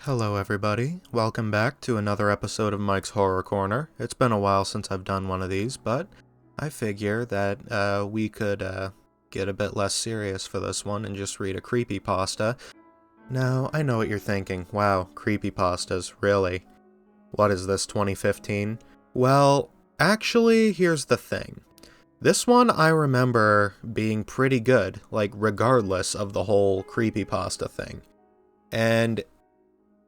Hello everybody, welcome back to another episode of Mike's Horror Corner. It's been a while since I've done one of these, but I figure that we could get a bit less serious for this one and just read a creepypasta. Now, I know what you're thinking, wow, creepypastas, really? What is this, 2015? Well, actually, here's the thing. This one I remember being pretty good, like regardless of the whole creepypasta thing. And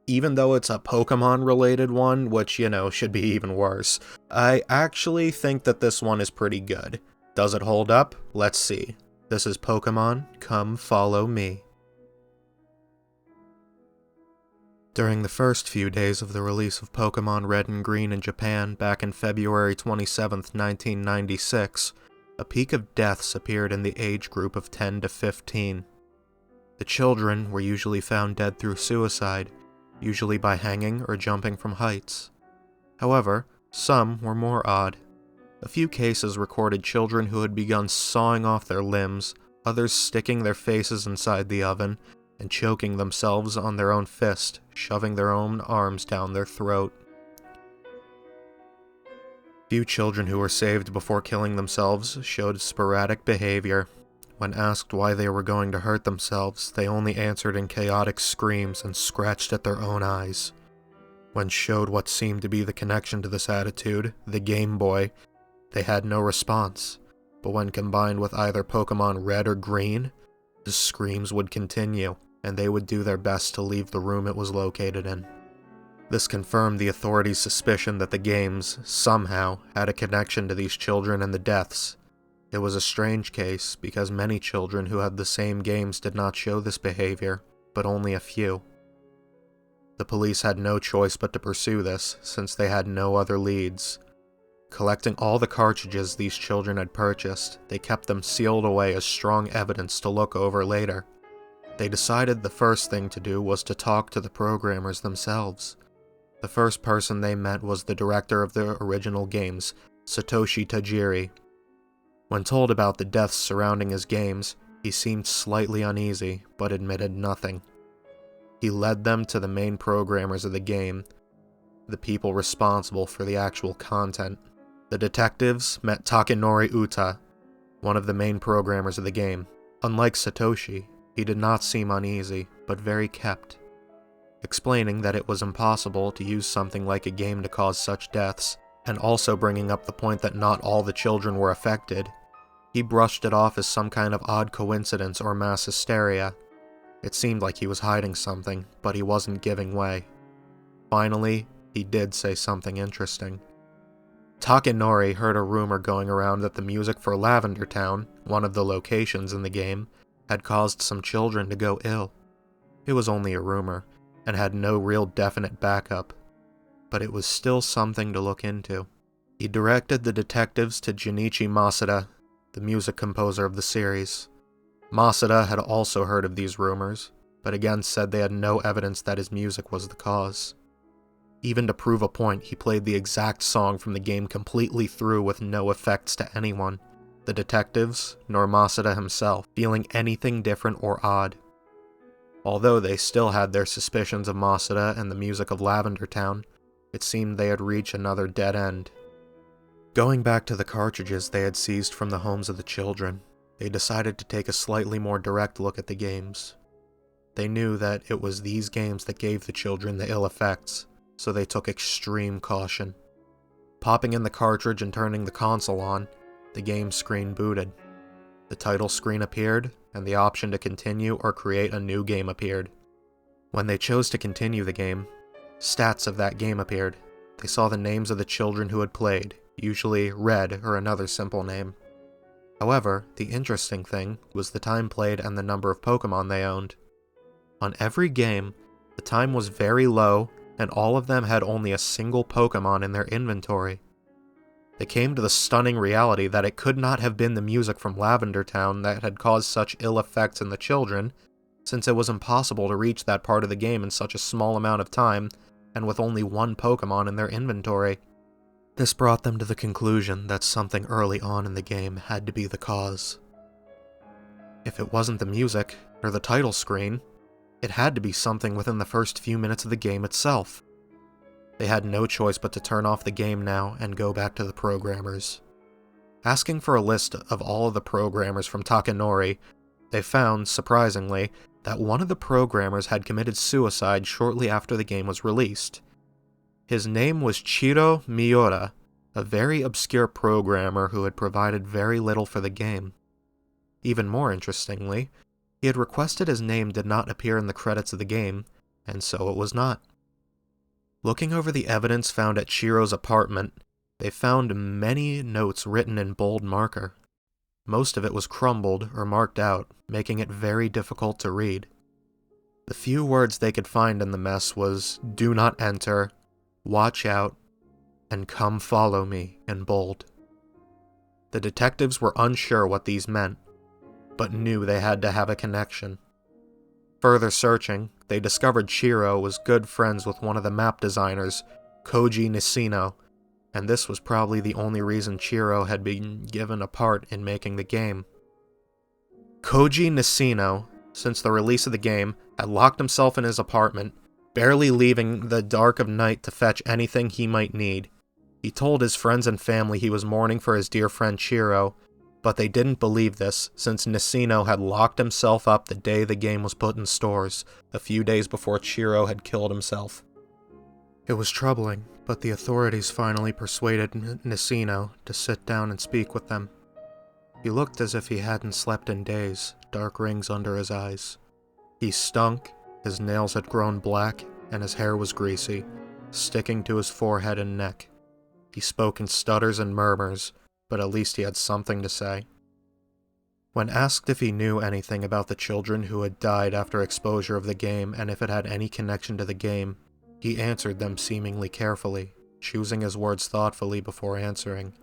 even though it's a Pokémon-related one, which, should be even worse, I actually think that this one is pretty good. Does it hold up? Let's see. This is Pokémon, Come Follow Me. During the first few days of the release of Pokémon Red and Green in Japan back in February 27th, 1996, a peak of deaths appeared in the age group of 10 to 15. The children were usually found dead through suicide, usually by hanging or jumping from heights. However, some were more odd. A few cases recorded children who had begun sawing off their limbs, others sticking their faces inside the oven, and choking themselves on their own fist, shoving their own arms down their throat. Few children who were saved before killing themselves showed sporadic behavior. When asked why they were going to hurt themselves, they only answered in chaotic screams and scratched at their own eyes. When showed what seemed to be the connection to this attitude, the Game Boy, they had no response, but when combined with either Pokémon Red or Green, the screams would continue, and they would do their best to leave the room it was located in. This confirmed the authorities' suspicion that the games, somehow, had a connection to these children and the deaths. It was a strange case, because many children who had the same games did not show this behavior, but only a few. The police had no choice but to pursue this, since they had no other leads. Collecting all the cartridges these children had purchased, they kept them sealed away as strong evidence to look over later. They decided the first thing to do was to talk to the programmers themselves. The first person they met was the director of the original games, Satoshi Tajiri. When told about the deaths surrounding his games, he seemed slightly uneasy, but admitted nothing. He led them to the main programmers of the game, the people responsible for the actual content. The detectives met Takanori Uta, one of the main programmers of the game. Unlike Satoshi, he did not seem uneasy, but very kept, explaining that it was impossible to use something like a game to cause such deaths, and also bringing up the point that not all the children were affected. He brushed it off as some kind of odd coincidence or mass hysteria. It seemed like he was hiding something, but he wasn't giving way. Finally, he did say something interesting. Takanori heard a rumor going around that the music for Lavender Town, one of the locations in the game, had caused some children to go ill. It was only a rumor, and had no real definite backup, but it was still something to look into. He directed the detectives to Junichi Masuda, the music composer of the series. Masuda had also heard of these rumors, but again said they had no evidence that his music was the cause. Even to prove a point, he played the exact song from the game completely through with no effects to anyone, the detectives, nor Masuda himself, feeling anything different or odd. Although they still had their suspicions of Masuda and the music of Lavender Town, it seemed they had reached another dead end. Going back to the cartridges they had seized from the homes of the children, they decided to take a slightly more direct look at the games. They knew that it was these games that gave the children the ill effects, so they took extreme caution. Popping in the cartridge and turning the console on, the game screen booted. The title screen appeared, and the option to continue or create a new game appeared. When they chose to continue the game, stats of that game appeared. They saw the names of the children who had played, usually Red or another simple name. However, the interesting thing was the time played and the number of Pokémon they owned. On every game, the time was very low, and all of them had only a single Pokémon in their inventory. They came to the stunning reality that it could not have been the music from Lavender Town that had caused such ill effects in the children, since it was impossible to reach that part of the game in such a small amount of time, and with only one Pokémon in their inventory. This brought them to the conclusion that something early on in the game had to be the cause. If it wasn't the music, or the title screen, It had to be something within the first few minutes of the game itself. They had no choice but to turn off the game now and go back to the programmers. Asking for a list of all of the programmers from Takanori, they found, surprisingly, that one of the programmers had committed suicide shortly after the game was released. His name was Chiro Miura, a very obscure programmer who had provided very little for the game. Even more interestingly, he had requested his name did not appear in the credits of the game, and so it was not. Looking over the evidence found at Chiro's apartment, they found many notes written in bold marker. Most of it was crumbled or marked out, making it very difficult to read. The few words they could find in the mess was, "Do not enter," "Watch out," and "Come follow me" in bold. The detectives were unsure what these meant, but knew they had to have a connection. Further searching, they discovered Chiro was good friends with one of the map designers, Koji Nishino, and this was probably the only reason Chiro had been given a part in making the game. Koji Nishino, since the release of the game, had locked himself in his apartment, barely leaving the dark of night to fetch anything he might need. He told his friends and family he was mourning for his dear friend Chiro, but they didn't believe this, since Nishino had locked himself up the day the game was put in stores, a few days before Chiro had killed himself. It was troubling, but the authorities finally persuaded Nishino to sit down and speak with them. He looked as if he hadn't slept in days, dark rings under his eyes. He stunk, his nails had grown black, and his hair was greasy, sticking to his forehead and neck. He spoke in stutters and murmurs, but at least he had something to say. When asked if he knew anything about the children who had died after exposure of the game and if it had any connection to the game, he answered them seemingly carefully, choosing his words thoughtfully before answering.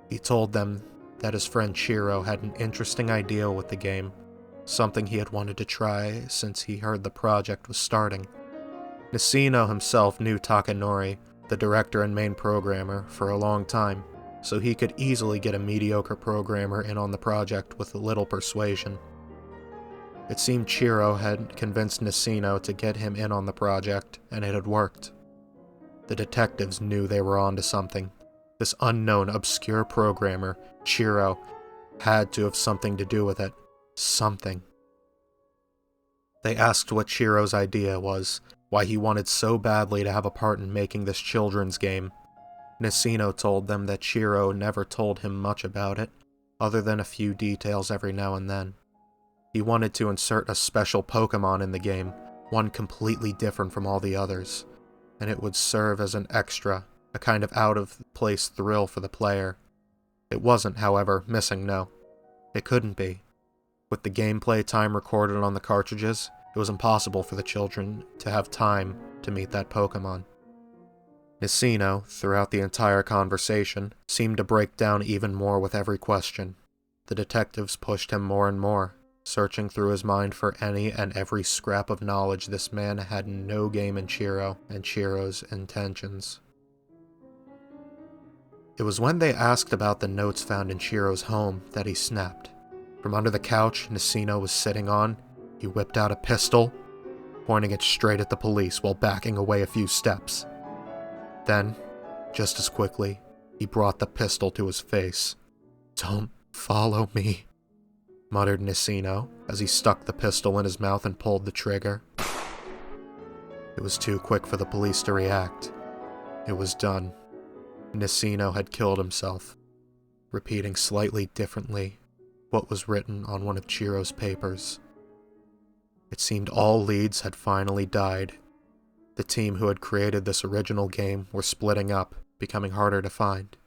He told them that his friend Chiro had an interesting idea with the game, something he had wanted to try since he heard the project was starting. Nishino himself knew Takanori, the director and main programmer, for a long time, so he could easily get a mediocre programmer in on the project with little persuasion. It seemed Chiro had convinced Nishino to get him in on the project, and it had worked. The detectives knew they were onto something. This unknown, obscure programmer, Chiro, had to have something to do with it. Something. They asked what Chiro's idea was, why he wanted so badly to have a part in making this children's game. Nishino told them that Chiro never told him much about it, other than a few details every now and then. He wanted to insert a special Pokémon in the game, one completely different from all the others, and it would serve as an extra, a kind of out-of-place thrill for the player. It wasn't, however, missing, no. It couldn't be. With the gameplay time recorded on the cartridges, it was impossible for the children to have time to meet that Pokémon. Nishino, throughout the entire conversation, seemed to break down even more with every question. The detectives pushed him more and more, searching through his mind for any and every scrap of knowledge this man had no game in Chiro and Chiro's intentions. It was when they asked about the notes found in Chiro's home that he snapped. From under the couch Nishino was sitting on, he whipped out a pistol, pointing it straight at the police while backing away a few steps. Then, just as quickly, he brought the pistol to his face. "Don't follow me," muttered Nishino as he stuck the pistol in his mouth and pulled the trigger. It was too quick for the police to react. It was done. Nishino had killed himself, repeating slightly differently what was written on one of Chiro's papers. It seemed all leads had finally died. The team who had created this original game were splitting up, becoming harder to find.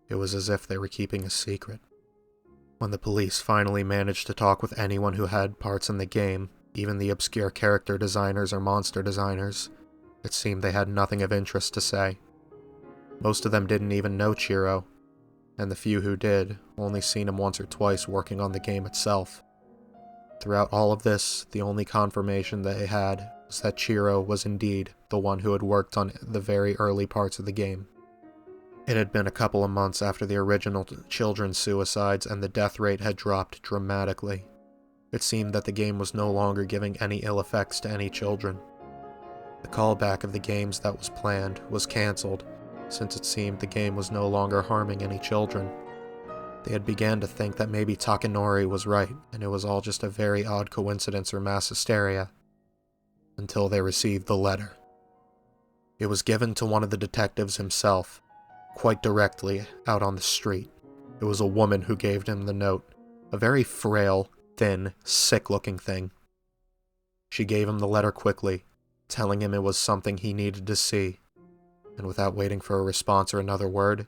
It was as if they were keeping a secret. When the police finally managed to talk with anyone who had parts in the game, even the obscure character designers or monster designers, it seemed they had nothing of interest to say. Most of them didn't even know Chiro, and the few who did only seen him once or twice working on the game itself. Throughout all of this, the only confirmation they had was that Chiro was indeed the one who had worked on the very early parts of the game. It had been a couple of months after the original children's suicides, and the death rate had dropped dramatically. It seemed that the game was no longer giving any ill effects to any children. The callback of the games that was planned was cancelled, since it seemed the game was no longer harming any children. They had began to think that maybe Takanori was right, and it was all just a very odd coincidence or mass hysteria, until they received the letter. It was given to one of the detectives himself, quite directly, out on the street. It was a woman who gave him the note, a very frail, thin, sick-looking thing. She gave him the letter quickly, telling him it was something he needed to see, and without waiting for a response or another word,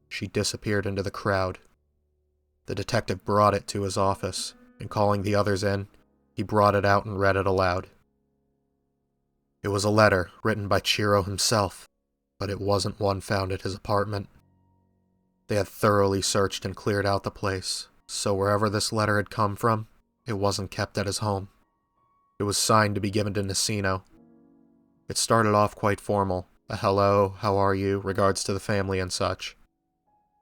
she disappeared into the crowd. The detective brought it to his office, and calling the others in, he brought it out and read it aloud. It was a letter written by Chiro himself, but it wasn't one found at his apartment. They had thoroughly searched and cleared out the place, so wherever this letter had come from, it wasn't kept at his home. It was signed to be given to Nacino. It started off quite formal, a hello, how are you, regards to the family and such.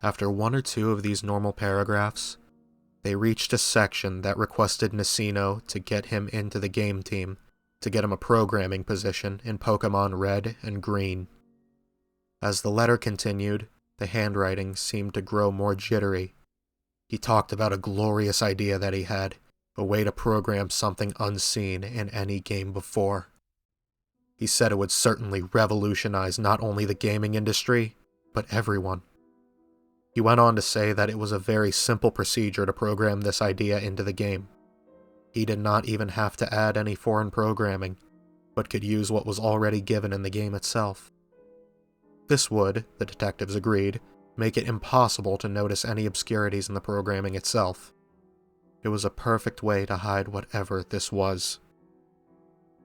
After one or two of these normal paragraphs, they reached a section that requested Nacino to get him into the game team, to get him a programming position in Pokémon Red and Green. As the letter continued, the handwriting seemed to grow more jittery. He talked about a glorious idea that he had, a way to program something unseen in any game before. He said it would certainly revolutionize not only the gaming industry, but everyone. He went on to say that it was a very simple procedure to program this idea into the game. He did not even have to add any foreign programming, but could use what was already given in the game itself. This would, the detectives agreed, make it impossible to notice any obscurities in the programming itself. It was a perfect way to hide whatever this was.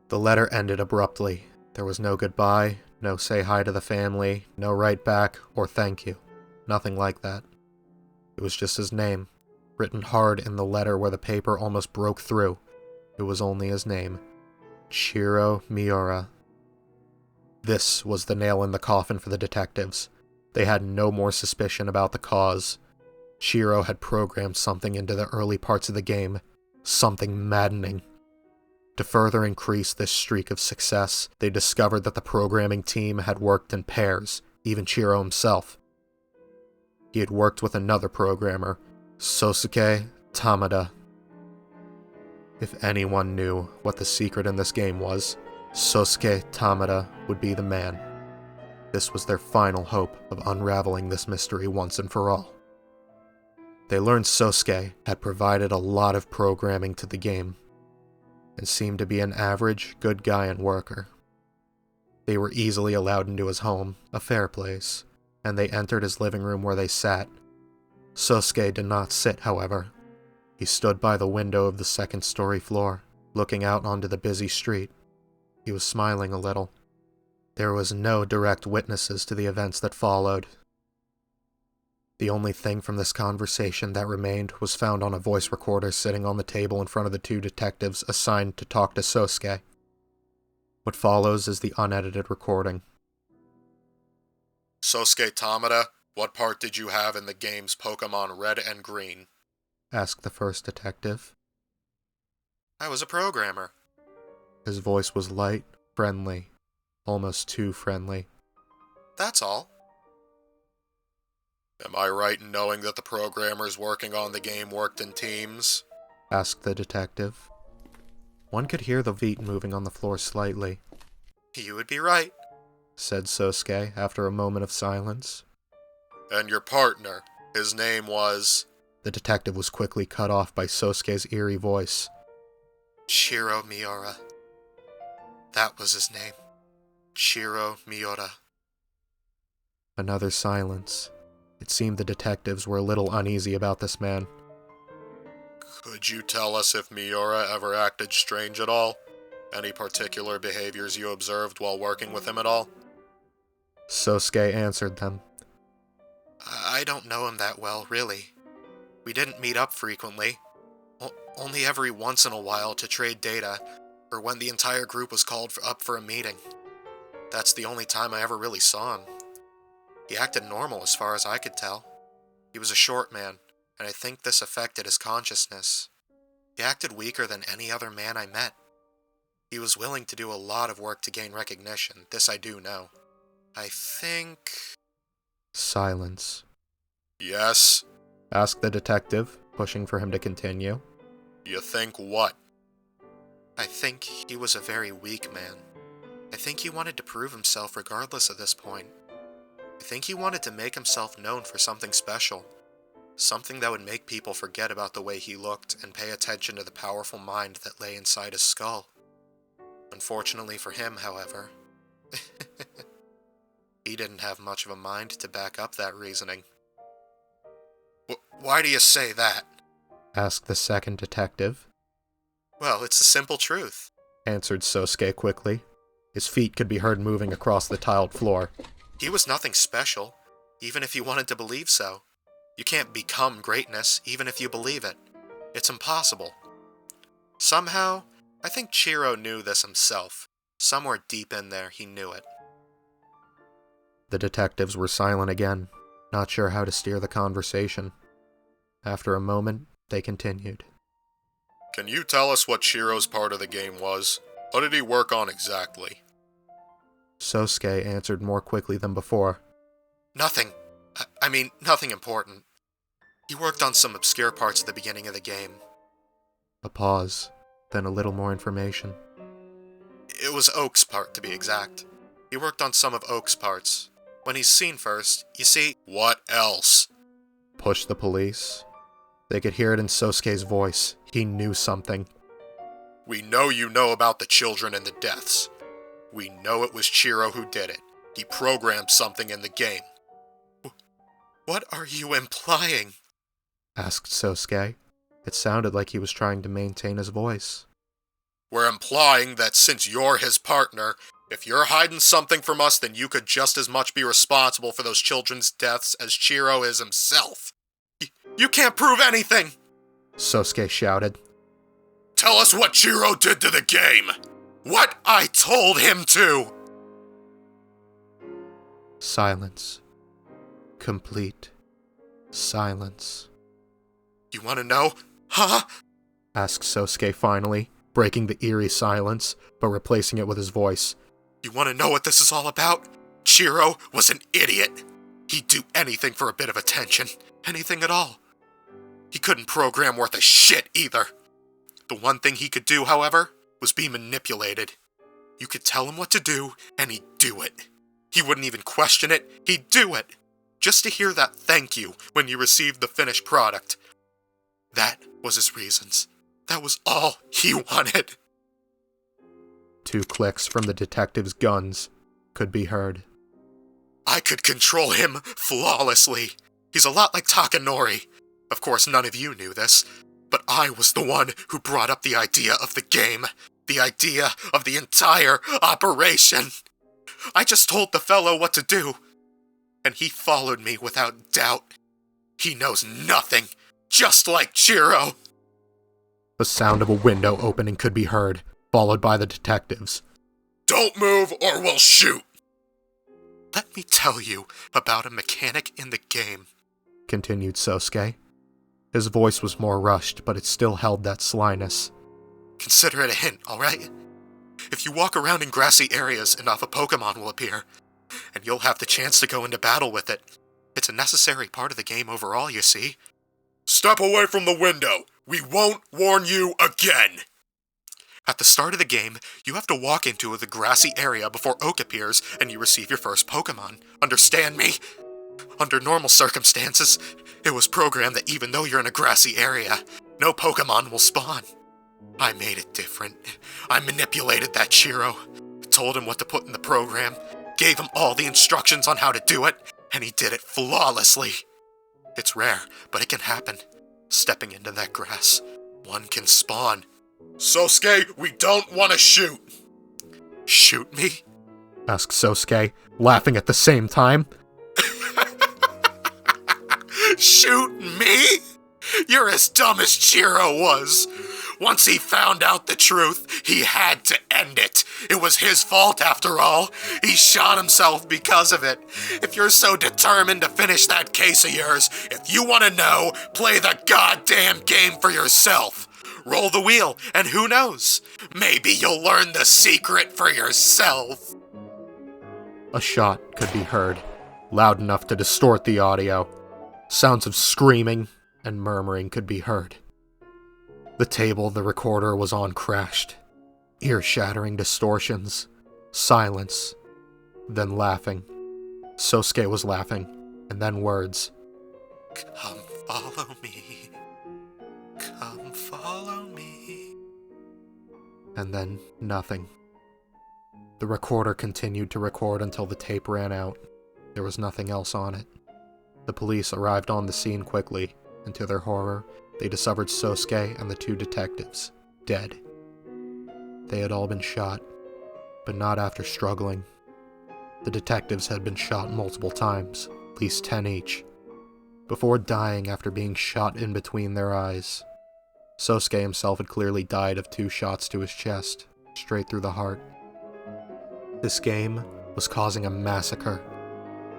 The letter ended abruptly. There was no goodbye, no say hi to the family, no write back, or thank you. Nothing like that. It was just his name, written hard in the letter where the paper almost broke through. It was only his name. Chiro Miura. This was the nail in the coffin for the detectives. They had no more suspicion about the cause. Chiro had programmed something into the early parts of the game, something maddening. To further increase this streak of success, they discovered that the programming team had worked in pairs, even Chiro himself. He had worked with another programmer, Sosuke Tamada. If anyone knew what the secret in this game was, Sosuke Tamada would be the man. This was their final hope of unraveling this mystery once and for all. They learned Sosuke had provided a lot of programming to the game, and seemed to be an average, good guy and worker. They were easily allowed into his home, a fair place, and they entered his living room where they sat. Sosuke did not sit, however. He stood by the window of the second-story floor, looking out onto the busy street. He was smiling a little. There was no direct witnesses to the events that followed. The only thing from this conversation that remained was found on a voice recorder sitting on the table in front of the two detectives assigned to talk to Sosuke. What follows is the unedited recording. Sosuke Tamada, what part did you have in the games Pokémon Red and Green? Asked the first detective. I was a programmer. His voice was light, friendly, almost too friendly. That's all. Am I right in knowing that the programmers working on the game worked in teams? Asked the detective. One could hear the feet moving on the floor slightly. You would be right, said Sosuke after a moment of silence. And your partner, his name was... The detective was quickly cut off by Sosuke's eerie voice. Chiro Miura. That was his name. Chiro Miura. Another silence. It seemed the detectives were a little uneasy about this man. Could you tell us if Miura ever acted strange at all? Any particular behaviors you observed while working with him at all? Sosuke answered them. I don't know him that well, really. We didn't meet up frequently. Only every once in a while to trade data, or when the entire group was called up for a meeting. That's the only time I ever really saw him. He acted normal as far as I could tell. He was a short man, and I think this affected his consciousness. He acted weaker than any other man I met. He was willing to do a lot of work to gain recognition, this I do know. I think... Silence. Yes? Asked the detective, pushing for him to continue. You think what? I think he was a very weak man. I think he wanted to prove himself regardless of this point. I think he wanted to make himself known for something special. Something that would make people forget about the way he looked and pay attention to the powerful mind that lay inside his skull. Unfortunately for him, however, he didn't have much of a mind to back up that reasoning. Why do you say that? Asked the second detective. Well, it's the simple truth, answered Sosuke quickly. His feet could be heard moving across the tiled floor. He was nothing special, even if you wanted to believe so. You can't become greatness, even if you believe it. It's impossible. Somehow, I think Chiro knew this himself. Somewhere deep in there, he knew it. The detectives were silent again, not sure how to steer the conversation. After a moment, they continued. Can you tell us what Chiro's part of the game was? What did he work on exactly? Sosuke answered more quickly than before. Nothing. I mean, nothing important. He worked on some obscure parts at the beginning of the game. A pause, then a little more information. It was Oak's part, to be exact. He worked on some of Oak's parts. When he's seen first, you see... What else? Pushed the police. They could hear it in Sosuke's voice. He knew something. We know you know about the children and the deaths. We know it was Chiro who did it. He programmed something in the game. What are you implying? Asked Sosuke. It sounded like he was trying to maintain his voice. We're implying that since you're his partner, if you're hiding something from us, then you could just as much be responsible for those children's deaths as Chiro is himself. You can't prove anything! Sosuke shouted. Tell us what Chiro did to the game! What I told him to! Silence. Complete silence. You want to know? Huh? Asked Sosuke finally, breaking the eerie silence, but replacing it with his voice. You want to know what this is all about? Chiro was an idiot. He'd do anything for a bit of attention. Anything at all. He couldn't program worth a shit either. The one thing he could do, however, was be manipulated. You could tell him what to do, and he'd do it. He wouldn't even question it, he'd do it. Just to hear that thank you when you received the finished product. That was his reasons. That was all he wanted. 2 clicks from the detective's guns could be heard. I could control him flawlessly. He's a lot like Takanori. Of course, none of you knew this, but I was the one who brought up the idea of the game. The idea of the entire operation. I just told the fellow what to do, and he followed me without doubt. He knows nothing, just like Chiro. The sound of a window opening could be heard, followed by the detectives. Don't move or we'll shoot! Let me tell you about a mechanic in the game, continued Sosuke. His voice was more rushed, but it still held that slyness. Consider it a hint, alright? If you walk around in grassy areas, enough a Pokémon will appear, and you'll have the chance to go into battle with it. It's a necessary part of the game overall, you see. Step away from the window! We won't warn you again! At the start of the game, you have to walk into the grassy area before Oak appears and you receive your first Pokémon. Understand me? Under normal circumstances, it was programmed that even though you're in a grassy area, no Pokémon will spawn. I made it different. I manipulated that Chiro, told him what to put in the program, gave him all the instructions on how to do it, and he did it flawlessly. It's rare, but it can happen. Stepping into that grass, one can spawn. Sosuke, we don't want to shoot! Shoot me? Asked Sosuke, laughing at the same time. Shoot me? You're as dumb as Chiro was. Once he found out the truth, he had to end it. It was his fault after all. He shot himself because of it. If you're so determined to finish that case of yours, if you want to know, play the goddamn game for yourself. Roll the wheel, and who knows? Maybe you'll learn the secret for yourself. A shot could be heard, loud enough to distort the audio. Sounds of screaming and murmuring could be heard. The table the recorder was on crashed. Ear-shattering distortions. Silence. Then laughing. Sosuke was laughing, and then words. Come follow me. Come follow me. And then nothing. The recorder continued to record until the tape ran out. There was nothing else on it. The police arrived on the scene quickly, and to their horror, they discovered Sosuke and the two detectives, dead. They had all been shot, but not after struggling. The detectives had been shot multiple times, at least 10 each, before dying after being shot in between their eyes. Sosuke himself had clearly died of 2 shots to his chest, straight through the heart. This game was causing a massacre.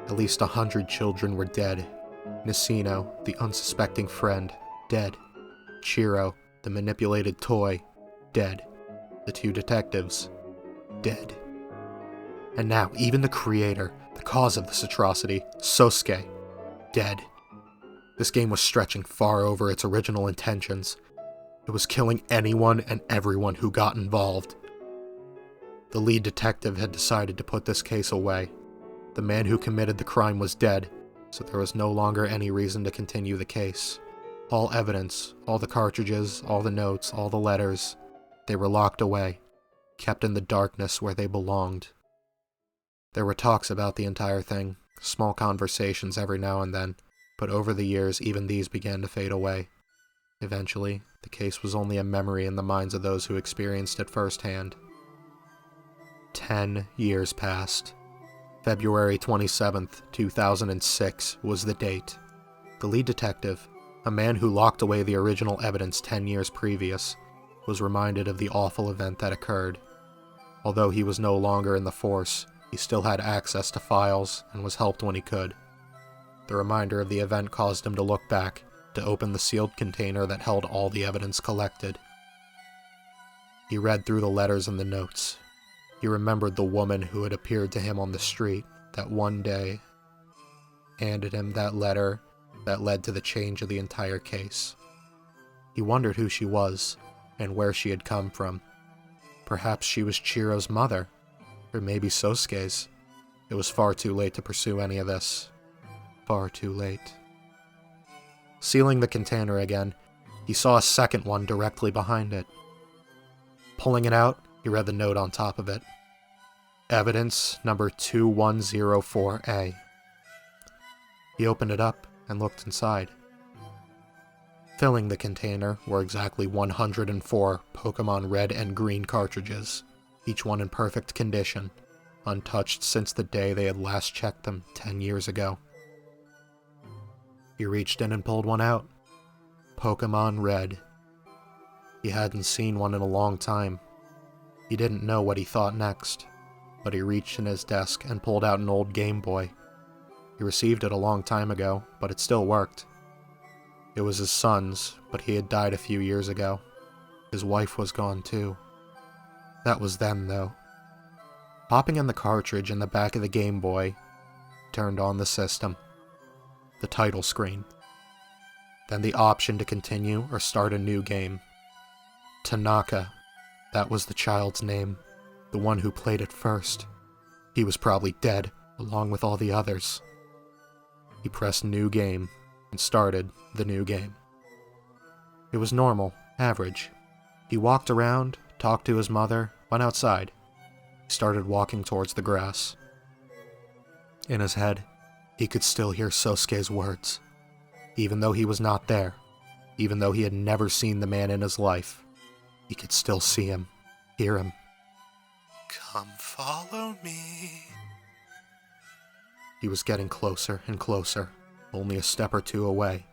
At least 100 children were dead. Nisino, the unsuspecting friend, dead. Chiro, the manipulated toy, dead. The 2 detectives, dead. And now, even the creator, the cause of this atrocity, Sosuke, dead. This game was stretching far over its original intentions. It was killing anyone and everyone who got involved. The lead detective had decided to put this case away. The man who committed the crime was dead, so there was no longer any reason to continue the case. All evidence, all the cartridges, all the notes, all the letters, they were locked away, kept in the darkness where they belonged. There were talks about the entire thing, small conversations every now and then, but over the years even these began to fade away. Eventually, the case was only a memory in the minds of those who experienced it firsthand. 10 years passed. February 27th, 2006 was the date. The lead detective, a man who locked away the original evidence 10 years previous, was reminded of the awful event that occurred. Although he was no longer in the force, he still had access to files and was helped when he could. The reminder of the event caused him to look back, to open the sealed container that held all the evidence collected. He read through the letters and the notes. He remembered the woman who had appeared to him on the street that one day handed him that letter that led to the change of the entire case. He wondered who she was and where she had come from. Perhaps she was Chiro's mother, or maybe Sosuke's. It was far too late to pursue any of this. Far too late. Sealing the container again, he saw a second one directly behind it. Pulling it out, he read the note on top of it. Evidence number 2104A. He opened it up and looked inside. Filling the container were exactly 104 Pokémon Red and Green cartridges, each one in perfect condition, untouched since the day they had last checked them 10 years ago. He reached in and pulled one out. Pokémon Red. He hadn't seen one in a long time. He didn't know what he thought next, but he reached in his desk and pulled out an old Game Boy. He received it a long time ago, but it still worked. It was his son's, but he had died a few years ago. His wife was gone too. That was then, though. Popping in the cartridge in the back of the Game Boy, turned on the system. The title screen. Then the option to continue or start a new game. Tanaka. That was the child's name. The one who played it first. He was probably dead, along with all the others. He pressed New Game, and started the new game. It was normal, average. He walked around, talked to his mother, went outside. He started walking towards the grass. In his head, he could still hear Sosuke's words. Even though he was not there, even though he had never seen the man in his life, he could still see him, hear him. Come follow me. He was getting closer and closer, only a step or two away.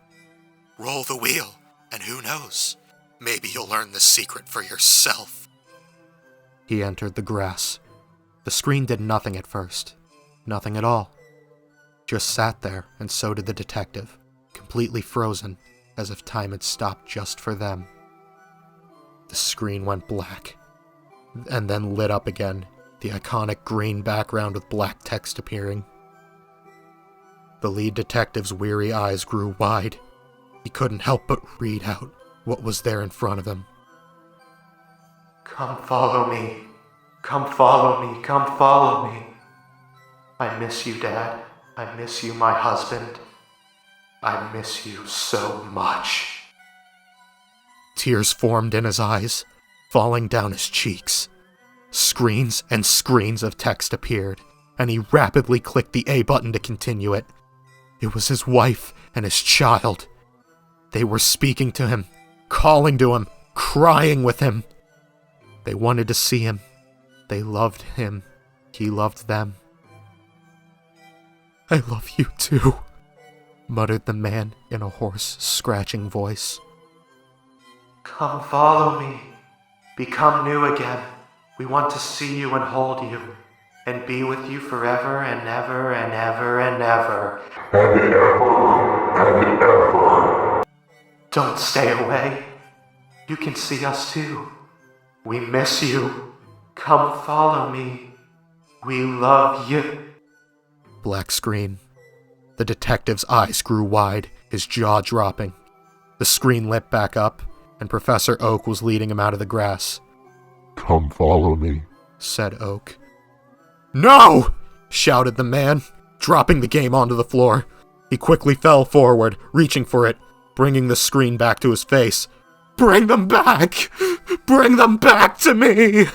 Roll the wheel, and who knows, maybe you'll learn the secret for yourself. He entered the grass. The screen did nothing at first. Nothing at all. Just sat there, and so did the detective, completely frozen, as if time had stopped just for them. The screen went black, and then lit up again, the iconic green background with black text appearing. The lead detective's weary eyes grew wide. He couldn't help but read out what was there in front of him. "Come follow me. Come follow me. Come follow me. I miss you, Dad. I miss you, my husband. I miss you so much." Tears formed in his eyes, falling down his cheeks. Screens and screens of text appeared, and he rapidly clicked the A button to continue it. It was his wife and his child. They were speaking to him, calling to him, crying with him. They wanted to see him. They loved him. He loved them. "I love you too," muttered the man in a hoarse, scratching voice. "Come follow me. Become new again. We want to see you and hold you, and be with you forever and ever and ever and ever. And ever and ever. Don't stay away. You can see us too. We miss you. Come follow me. We love you." Black screen. The detective's eyes grew wide, his jaw dropping. The screen lit back up, and Professor Oak was leading him out of the grass. "Come follow me," said Oak. "No!" shouted the man, dropping the game onto the floor. He quickly fell forward, reaching for it, bringing the screen back to his face. "Bring them back! Bring them back to me!"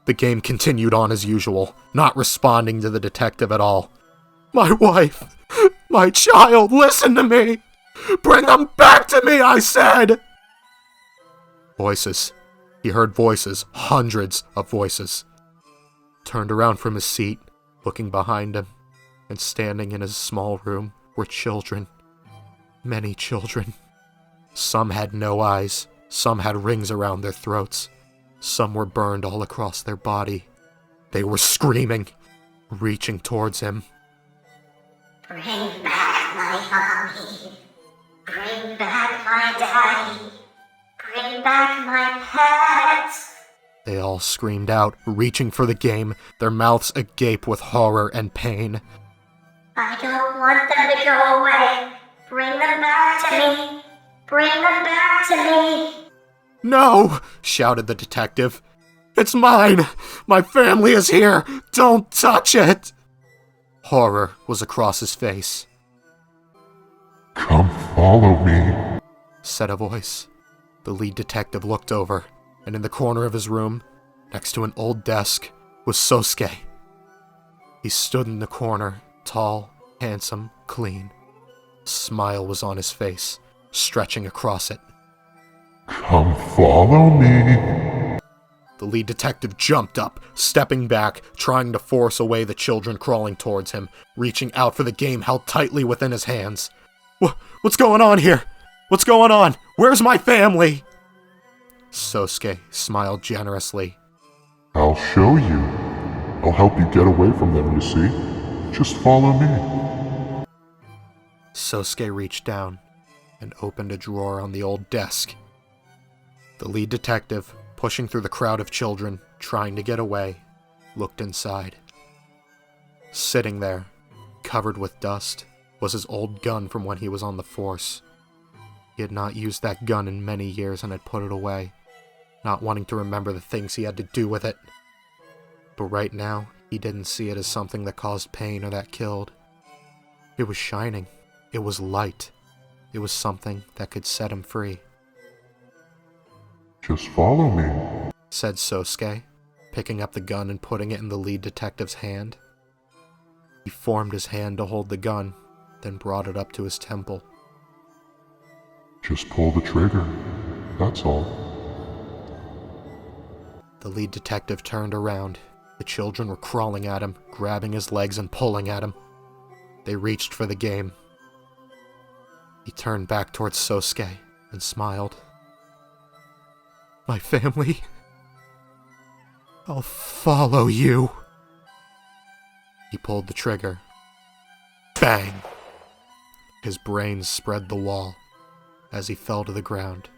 The game continued on as usual, not responding to the detective at all. "My wife! My child! Listen to me! Bring them back to me, I said!" Voices. He heard voices, hundreds of voices. Turned around from his seat, looking behind him, and standing in his small room were children. Many children. Some had no eyes, some had rings around their throats. Some were burned all across their body. They were screaming, reaching towards him. "Bring back my mommy. Bring back my daddy. Bring back my pets." They all screamed out, reaching for the game, their mouths agape with horror and pain. "I don't want them to go away. Bring them back to me. Bring them back to me." "No!" shouted the detective. "It's mine! My family is here! Don't touch it!" Horror was across his face. "Come follow me," said a voice. The lead detective looked over, and in the corner of his room, next to an old desk, was Sosuke. He stood in the corner, tall, handsome, clean. A smile was on his face, stretching across it. "Come follow me." The lead detective jumped up, stepping back, trying to force away the children crawling towards him, reaching out for the game held tightly within his hands. What's going on here? What's going on? Where's my family?" Sosuke smiled generously. "I'll show you. I'll help you get away from them, you see. Just follow me." Sosuke reached down and opened a drawer on the old desk. The lead detective, pushing through the crowd of children, trying to get away, looked inside. Sitting there, covered with dust, was his old gun from when he was on the force. He had not used that gun in many years and had put it away, not wanting to remember the things he had to do with it. But right now, he didn't see it as something that caused pain or that killed. It was shining. It was light. It was something that could set him free. "Just follow me," said Sosuke, picking up the gun and putting it in the lead detective's hand. He formed his hand to hold the gun, then brought it up to his temple. "Just pull the trigger. That's all." The lead detective turned around. The children were crawling at him, grabbing his legs and pulling at him. They reached for the game. He turned back towards Sosuke and smiled. "My family, I'll follow you." He pulled the trigger. Bang! His brains spread the wall as he fell to the ground,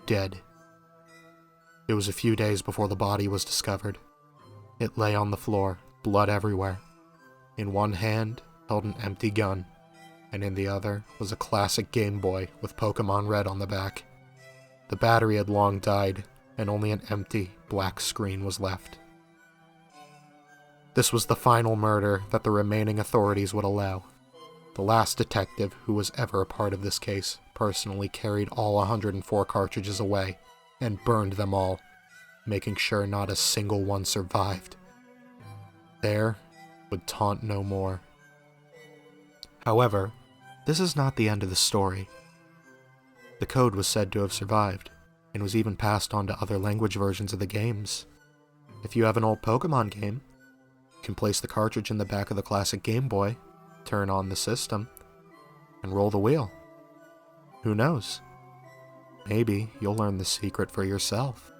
dead. It was a few days before the body was discovered. It lay on the floor, blood everywhere. In one hand, held an empty gun, and in the other was a classic Game Boy with Pokémon Red on the back. The battery had long died, and only an empty, black screen was left. This was the final murder that the remaining authorities would allow. The last detective who was ever a part of this case personally carried all 104 cartridges away and burned them all, making sure not a single one survived. There would taunt no more. However, this is not the end of the story. The code was said to have survived, and was even passed on to other language versions of the games. If you have an old Pokémon game, you can place the cartridge in the back of the classic Game Boy, turn on the system, and roll the wheel. Who knows? Maybe you'll learn the secret for yourself.